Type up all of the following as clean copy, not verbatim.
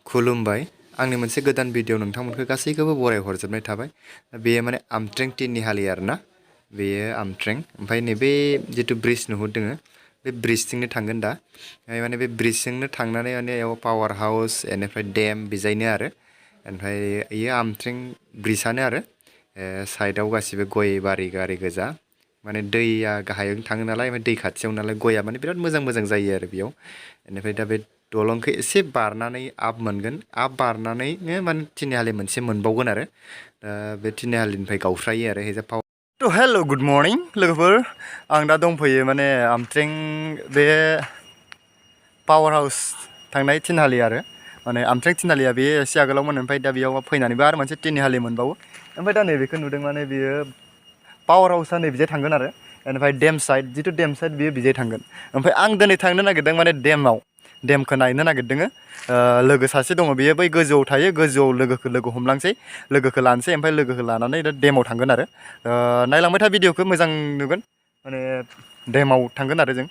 खुलुमबाय आंनि मोनसे गोदान भिडिअ नोंथांमोनखौ गासैखौबो बराय हरजोबनाय थाबाय बेयो माने आमट्रें तिनिहालि आरोना बेयो आमट्रें ओमफ्राय नैबे जितु ब्रिज नुहुरदों बे ब्रिजथिंनो थांगोन दा माने बे ब्रिजजोंनो थांनानै माने बेयाव पावार हाउस बेनिफ्राय डेम बिजायनो आरो ओमफ्राय बेयो आमट्रें ब्रिजआनो आरो साइडआव गासिबो गय बारि गारि गोजा माने दैया गाहायाव थाङो नालाय ओमफ्राय दै खाथियाव नालाय गया माने बिराद मोजां मोजां जायो आरो बेयाव बेनिफ्राय दा बे दलंखौ एसे बारनानै आप मोनगोन आप बारनानैनो माने तिनिहालि मोनसे मोनबावगोन आरो बे तिनिहालिनिफ्राय गावस्रायो आरो हेजा पावार तो हेलो गुड मर्निं लोगोफोर आं दा दंफैयो माने आमट्रें बे पावार हाउस थांनाय तिनिहालि आरो माने आमट्रें तिनिहालिया बे एसे आगोलावमोन ओमफ्राय दा बेयाव फैनानैबो आरो मोनसे तिनिहालि मोनबावो ओमफ्राय दा नैबेखौ नुदों माने बियो पावार हाउसआ नैबिजाय थांगोन आरो बेनिफ्राय डेम साइड जितु डेम साइड बियो बिजाय थांगोन ओमफ्राय आं दिनै थांनो नागिरदों माने डेमखौ नायनो नागिरदों लोगो सासे दङ बेयो बै गोजौआव थायो गोजौआव लोगो हमलांसै लोगोखौ लानोसै ओमफ्राय लोगोखौ लानानै दा डेमाव थांगोन आरो नायलांबाय था भिडिअखौ मोजां नुगोन माने डेमाव थांगोन आरो जों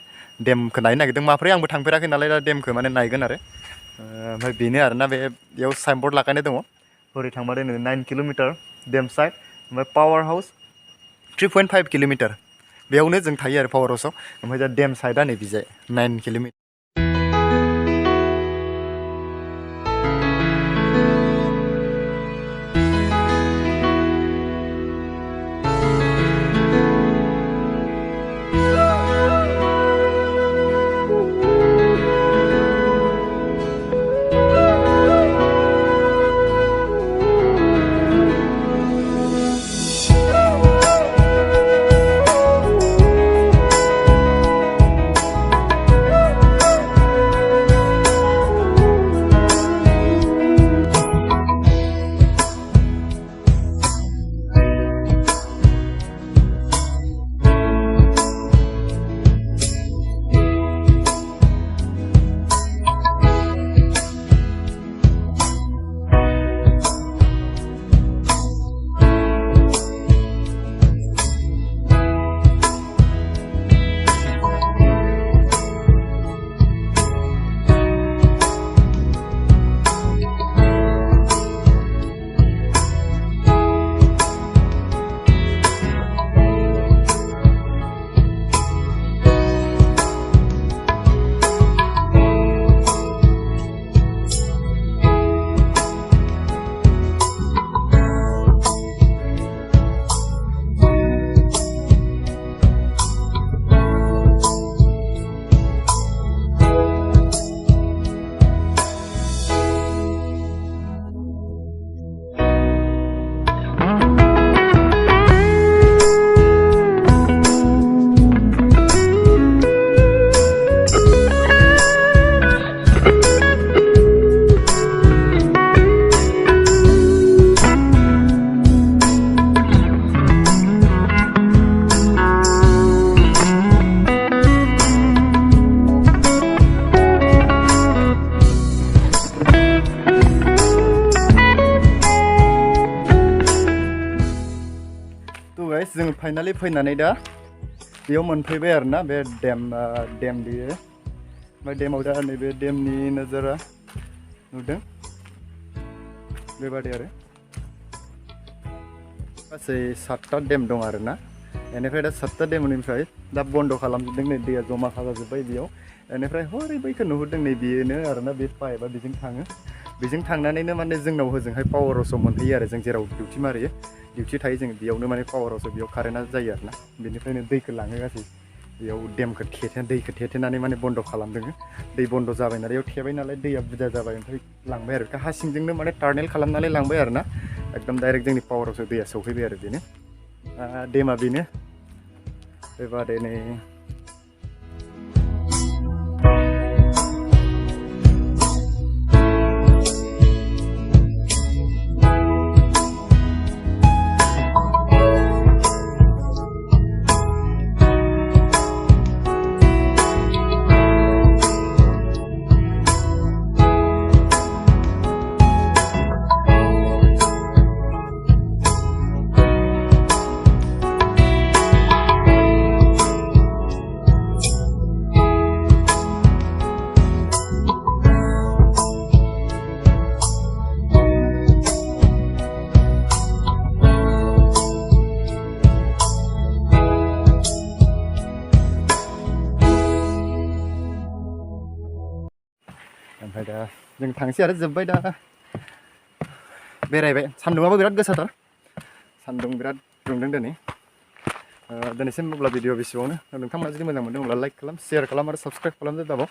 डेमखौ नायनो नागिरदों माब्रै आंबो थांफेराखै नालाय दा डेमखौ माने नायगोन आरो ओमफ्राय बेनो आरोना बेयाव साइनबर्ड लागायनाय दङ हरै थांबाथाय 9 किल'मिटार डेम साइड ओमफ्राय पावार हाउस 3.5 किल'मिटार बेयावनो जों थायो आरो पावार हाउसआव ओमफ्राय दा डेम साइडआ नै बिजाय 9 किल'मिटार जों फाइनालि फैनानै दा बेयाव मोनफैबाय आरोना बे डेम बियो ओमफ्राय डेमाव दा नैबे डेमनि नोजोरा नुदों बेबादि आरो गासै 7टा डेम दं आरोना बेनिफ्राय दा 7टा डेमनिफ्राय दा बन्द खालामजोबदों नै दैया जमा खालामजोब्बाय बेयाव बेनिफ्राय हरै बैखौ नुहुरदों नै बेनो आरोना बे पाइपआ बेजों थाङो बेजों थांनानैनो माने जोंनाव होजोंहाय पावार हाउसआव मोनहैयो आरो जों जेराव डिउटि मारियो डिउटि थायो जों बेयावनो माने पावार हाउसआव बेयाव कारेन्टआ जायो आरोना बेनिफ्रायनो दैखौ लाङो गासै बेयाव डेमखौ दैखौ थेथेनानै माने बन्द खालामदों दै बन्द जाबाय नालाय बेयाव थेबाय नालाय दैया बुरजा जाबाय ओमफ्राय लांबाय आरो हा सिंजोंनो माने टार्नेल खालामनानै लांबाय आरोना एकदम डाइरेक्ट जोंनि पावार हाउसआव दैया सौफैबाय आरो बेनो डेमा बेनो बेबादिनो ओमफ्राय दा जों थांसै आरो जोब्बाय दा बेरायबाय सान्दुङाबो बिराद गोसाथार सान्दुं बिराद दुंदों दिनै दिनैसिम अब्ला भिडिअ बेसेबावनो नोंथांमोना जुदि मोजां मोनदों अब्ला लाइक खालाम शेयार खालाम आरो साबस्क्राइब खालामदो दाबाव